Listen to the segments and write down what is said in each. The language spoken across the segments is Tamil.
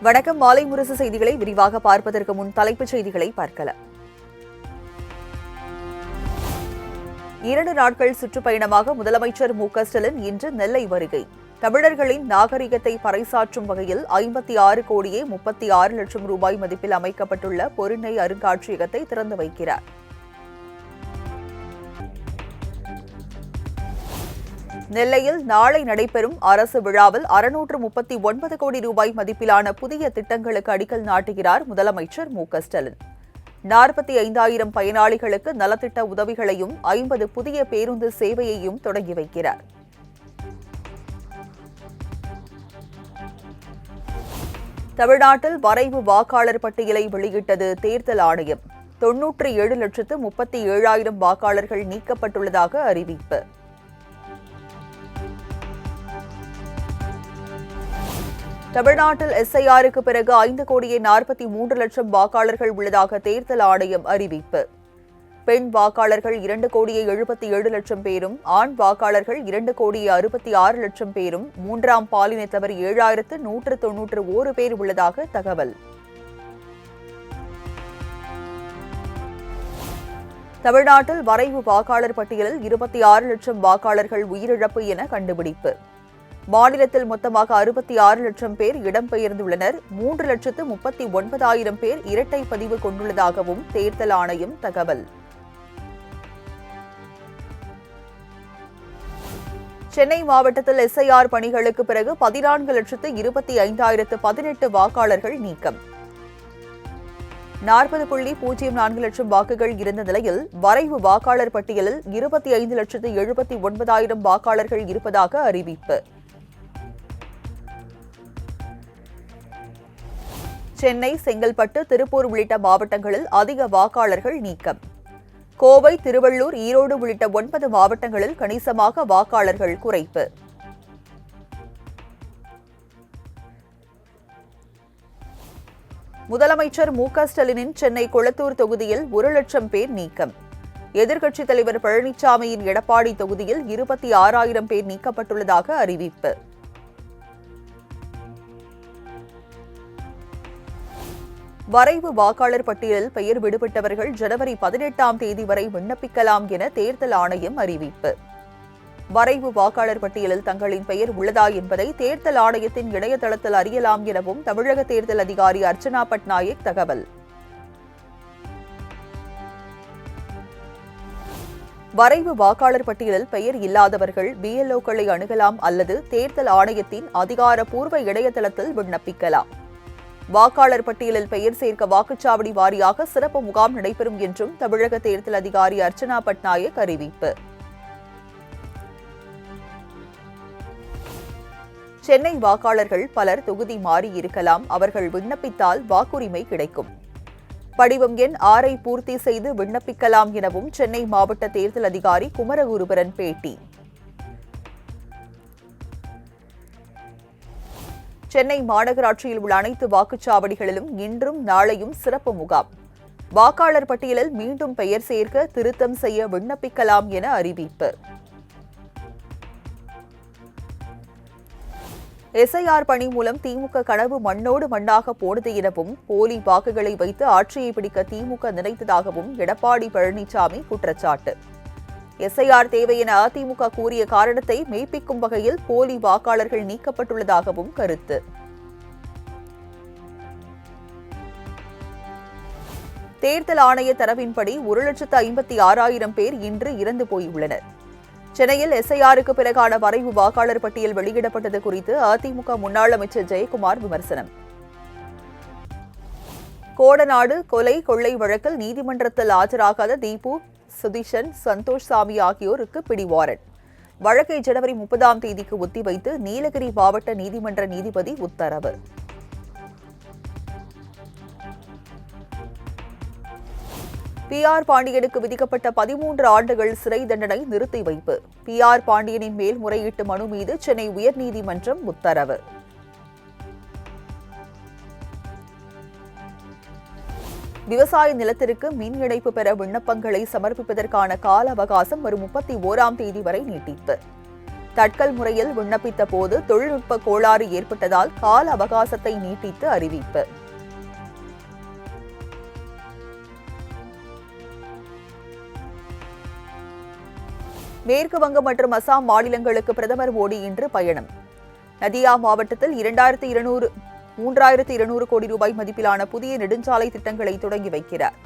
வணக்கம். மாலை முரசு செய்திகளை விரிவாக பார்ப்பதற்கு முன் தலைப்புச் செய்திகளை பார்க்கலாம். 2 நாட்கள் சுற்றுப்பயணமாக முதலமைச்சர் மு.க.ஸ்டாலின் இன்று நெல்லை வருகை. தமிழர்களின் நாகரிகத்தை பறைசாற்றும் வகையில் 56 கோடியே 36 லட்சம் ரூபாய் மதிப்பில் அமைக்கப்பட்டுள்ள பொருணை அருங்காட்சியகத்தை திறந்து வைக்கிறார். நெல்லையில் நாளை நடைபெறும் அரசு விழாவில் 639 கோடி ரூபாய் மதிப்பிலான புதிய திட்டங்களுக்கு அடிக்கல் நாட்டுகிறார் முதலமைச்சர் மு.க.ஸ்டாலின். 45,000 பயனாளிகளுக்கு நலத்திட்ட உதவிகளையும் 50 புதிய பேருந்து சேவையையும் தொடங்கி வைக்கிறார். தமிழ்நாட்டில் வரைவு வாக்காளர் பட்டியலை வெளியிட்டது தேர்தல் ஆணையம். 97,37,000 வாக்காளர்கள் நீக்கப்பட்டுள்ளதாக அறிவிப்பு. தமிழ்நாட்டில் எஸ்ஐஆருக்கு பிறகு 5 கோடியே 43 லட்சம் வாக்காளர்கள் உள்ளதாக தேர்தல் ஆணையம் அறிவிப்பு. பெண் வாக்காளர்கள் 2 கோடியே 77 லட்சம் பேரும், ஆண் வாக்காளர்கள் 2 கோடியே 66 லட்சம் பேரும், மூன்றாம் பாலினத்தவர் 7,191 பேர் உள்ளதாக தகவல். தமிழ்நாட்டில் வரைவு வாக்காளர் பட்டியலில் 26 லட்சம் வாக்காளர்கள் உயிரிழப்பு என கண்டுபிடிப்பு. மாநிலத்தில் மொத்தமாக 66 லட்சம் பேர் இடம்பெயர்ந்துள்ளனர். 3,39,000 பேர் இரட்டை பதிவு கொண்டுள்ளதாகவும் தேர்தல் ஆணையம் தகவல். சென்னை மாவட்டத்தில் எஸ்ஐஆர் பணிகளுக்கு பிறகு 14,25,018 வாக்காளர்கள் நீக்கம். 40.04 லட்சம் வாக்குகள் இருந்த நிலையில் வரைவு வாக்காளர் பட்டியலில் 25,79,000 வாக்காளர்கள் இருப்பதாக அறிவிப்பு. சென்னை, செங்கல்பட்டு, திருப்பூர் உள்ளிட்ட மாவட்டங்களில் அதிக வாக்காளர்கள் நீக்கம். கோவை, திருவள்ளூர், ஈரோடு உள்ளிட்ட 9 மாவட்டங்களில் கணிசமாக வாக்காளர்கள் குறைப்பு. முதலமைச்சர் மு.க.ஸ்டாலினின் சென்னை கொளத்தூர் தொகுதியில் 1 லட்சம் பேர் நீக்கம். எதிர்க்கட்சித் தலைவர் பழனிசாமியின் எடப்பாடி தொகுதியில் 26,000 பேர் நீக்கப்பட்டுள்ளதாக அறிவிப்பு. வரைவு வாக்காளர் பட்டியலில் பெயர் விடுபட்டவர்கள் ஜனவரி 18ஆம் தேதி வரை விண்ணப்பிக்கலாம் என தேர்தல் ஆணையம் அறிவிப்பு. வரைவு வாக்காளர் பட்டியலில் தங்களின் பெயர் உள்ளதா என்பதை தேர்தல் ஆணையத்தின் இணையதளத்தில் அறியலாம் எனவும் தமிழக தேர்தல் அதிகாரி அர்ச்சனா பட்நாயக் தகவல். வரைவு வாக்காளர் பட்டியலில் பெயர் இல்லாதவர்கள் பிஎல்ஓக்களை அணுகலாம் அல்லது தேர்தல் ஆணையத்தின் அதிகாரப்பூர்வ இணையதளத்தில் விண்ணப்பிக்கலாம். வாக்காளர் பட்டியலில் பெயர் சேர்க்க வாக்குச்சாவடி வாரியாக சிறப்பு முகாம் நடைபெறும் என்றும் தமிழக தேர்தல் அதிகாரி அர்ச்சனா பட்நாயக் அறிவிப்பு. சென்னை வாக்காளர்கள் பலர் தொகுதி மாறியிருக்கலாம். அவர்கள் விண்ணப்பித்தால் வாக்குரிமை கிடைக்கும். படிவம் எண் 6 பூர்த்தி செய்து விண்ணப்பிக்கலாம் எனவும் சென்னை மாவட்ட தேர்தல் அதிகாரி குமரகுருபரன் பேட்டி. சென்னை மாநகராட்சியில் உள்ள அனைத்து வாக்குச்சாவடிகளிலும் இன்றும் நாளையும் சிறப்பு முகாம். வாக்காளர் பட்டியலில் மீண்டும் பெயர் சேர்க்க, திருத்தம் செய்ய விண்ணப்பிக்கலாம் என அறிவிப்பு. எஸ்ஐஆர் பணி மூலம் திமுக கனவு மண்ணோடு மண்ணாக போனது எனவும் போலி வாக்குகளை வைத்து ஆட்சியை பிடிக்க திமுக நினைத்ததாகவும் எடப்பாடி பழனிசாமி குற்றச்சாட்டு. எஸ்ஐஆர் தேவை என அதிமுக கூறிய காரணத்தை மெய்ப்பிக்கும் வகையில் போலி வாக்காளர்கள் நீக்கப்பட்டுள்ளதாகவும் கருத்து. தேர்தல் ஆணைய தரவின்படி 1,56,000 பேர் இன்று இறந்து போயுள்ளனர். சென்னையில் எஸ்ஐஆருக்கு பிறகான வரைவு வாக்காளர் பட்டியல் வெளியிடப்பட்டது குறித்து அதிமுக முன்னாள் அமைச்சர் ஜெயக்குமார் விமர்சனம். கோடநாடு கொலை கொள்ளை வழக்கில் நீதிமன்றத்தில் ஆஜராகாத தீபு, சுதீஷன், சந்தோஷ் சாமி ஆகியோருக்கு பிடிவாரண்ட். வழக்கை ஜனவரி 30ஆம் தேதிக்கு ஒத்திவைத்து நீலகிரி மாவட்ட நீதிமன்ற நீதிபதி உத்தரவு. பி.ஆர். பாண்டியனுக்கு விதிக்கப்பட்ட 13 ஆண்டுகள் சிறை தண்டனை நிறுத்தி வைப்பு. பி.ஆர். பாண்டியனின் மேல்முறையீட்டு மனு மீது சென்னை உயர்நீதிமன்றம் உத்தரவு. விவசாய நிலத்திற்கு மின் இணைப்பு பெற விண்ணப்பங்களை சமர்ப்பிப்பதற்கான கால அவகாசம் வரும் 31ஆம் தேதி வரை நீட்டிப்பு. தட்கல் முறையில் விண்ணப்பித்த போது தொழில்நுட்ப கோளாறு ஏற்பட்டதால் கால அவகாசத்தை நீட்டித்து அறிவிப்பு. மேற்கு வங்கம் மற்றும் அசாம் மாநிலங்களுக்கு பிரதமர் மோடி இன்று பயணம். நதியா மாவட்டத்தில் 3200 கோடி ரூபாய் மதிப்பிலான புதிய நெடுஞ்சாலை திட்டங்களை தொடங்கி வைக்கிறார்.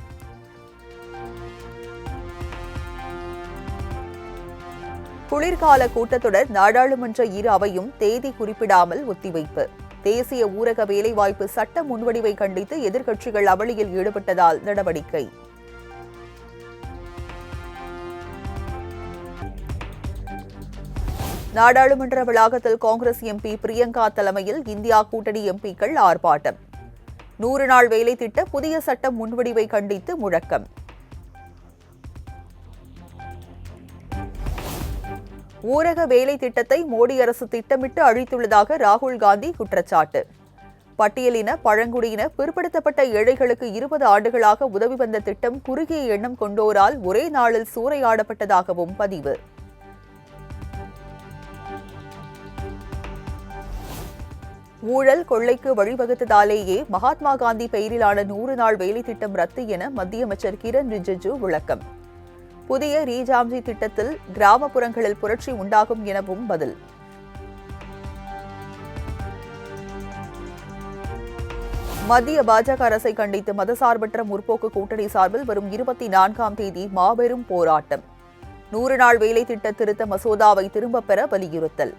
குளிர்கால கூட்டத்தொடர் நாடாளுமன்ற இரு அவையும் தேதி குறிப்பிடாமல் ஒத்திவைப்பு. தேசிய ஊரக வேலைவாய்ப்பு சட்ட முன்வடிவை கண்டித்து எதிர்க்கட்சிகள் அமளியில் ஈடுபட்டதால் நடவடிக்கை. நாடாளுமன்ற வளாகத்தில் காங்கிரஸ் எம்பி பிரியங்கா தலைமையில் இந்தியா கூட்டணி எம்பிக்கள் ஆர்ப்பாட்டம். 100 நாள் வேலை திட்ட புதிய சட்ட முன்வடிவை கண்டித்து முழக்கம். ஊரக வேலை திட்டத்தை மோடி அரசு திட்டமிட்டு அழித்துள்ளதாக ராகுல் காந்தி குற்றச்சாட்டு. பட்டியலின பழங்குடியின பிற்படுத்தப்பட்ட ஏழைகளுக்கு 20 ஆண்டுகளாக உதவி வந்த திட்டம் குறுகிய எண்ணம் கொண்டோரால் ஒரே நாளில் சூறையாடப்பட்டதாகவும் பதிவு. ஊழல் கொள்ளைக்கு வழிவகுத்ததாலேயே மகாத்மா காந்தி பெயரிலான 100 நாள் வேலை திட்டம் ரத்து என மத்திய அமைச்சர் கிரண் ரிஜிஜு விளக்கம். புதிய ரீஜாம்ஜி திட்டத்தில் கிராமப்புறங்களில் புரட்சி உண்டாகும் எனவும் பதில். மத்திய பாஜக அரசை கண்டித்து மதசார்பற்ற முற்போக்கு கூட்டணி சார்பில் வரும் 24ஆம் தேதி மாபெரும் போராட்டம். 100 நாள் வேலை திட்ட திருத்த மசோதாவை திரும்பப் பெற வலியுறுத்தல்.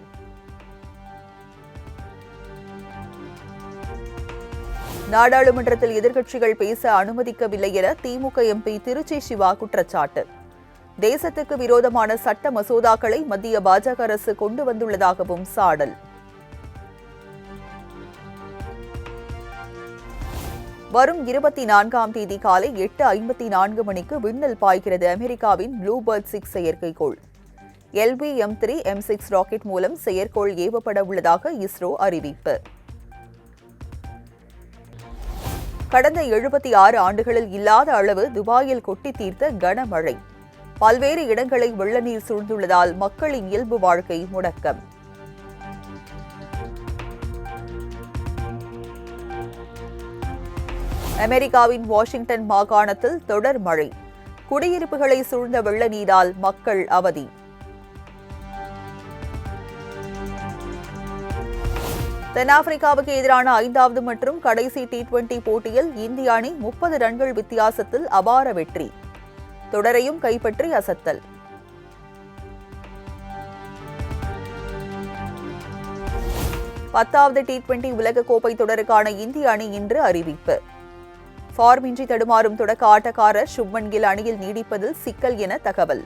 நாடாளுமன்றத்தில் எதிர்க்கட்சிகள் பேச அனுமதிக்கவில்லை என திமுக எம்பி திருச்சி சிவா குற்றச்சாட்டு. தேசத்துக்கு விரோதமான சட்ட மசோதாக்களை மத்திய பாஜக அரசு கொண்டு வந்துள்ளதாகவும் சாடல். வரும் 24ஆம் தேதி காலை 8:54 மணிக்கு விண்ணில் பாய்கிறது அமெரிக்காவின் ப்ளூபர்ட் 6 செயற்கைக்கோள். LV-M3 M6 ராக்கெட் மூலம் செயற்கோள் ஏவப்பட உள்ளதாக இஸ்ரோ அறிவிப்பு. கடந்த 76 ஆண்டுகளில் இல்லாத அளவு துபாயில் கொட்டி தீர்த்த கனமழை. பல்வேறு இடங்களை வெள்ள நீர் சூழ்ந்துள்ளதால் மக்களின் இயல்பு வாழ்க்கை முடக்கம். அமெரிக்காவின் வாஷிங்டன் மாகாணத்தில் தொடர் மழை. குடியிருப்புகளை சூழ்ந்த வெள்ள நீரால் மக்கள் அவதி. தென்னாப்பிரிக்காவுக்கு எதிரான 5வது மற்றும் கடைசி T20 போட்டியில் இந்திய அணி 30 ரன்கள் வித்தியாசத்தில் அபார வெற்றி. தொடரையும் கைப்பற்றி அசத்தல். பத்தாவது T20 உலகக்கோப்பை தொடருக்கான இந்திய அணி இன்று அறிவிப்பு. ஃபார்மின்றி தடுமாறும் தொடக்க ஆட்டக்காரர் சுப்மன் கில் அணியில் நீடிப்பதில் சிக்கல் என தகவல்.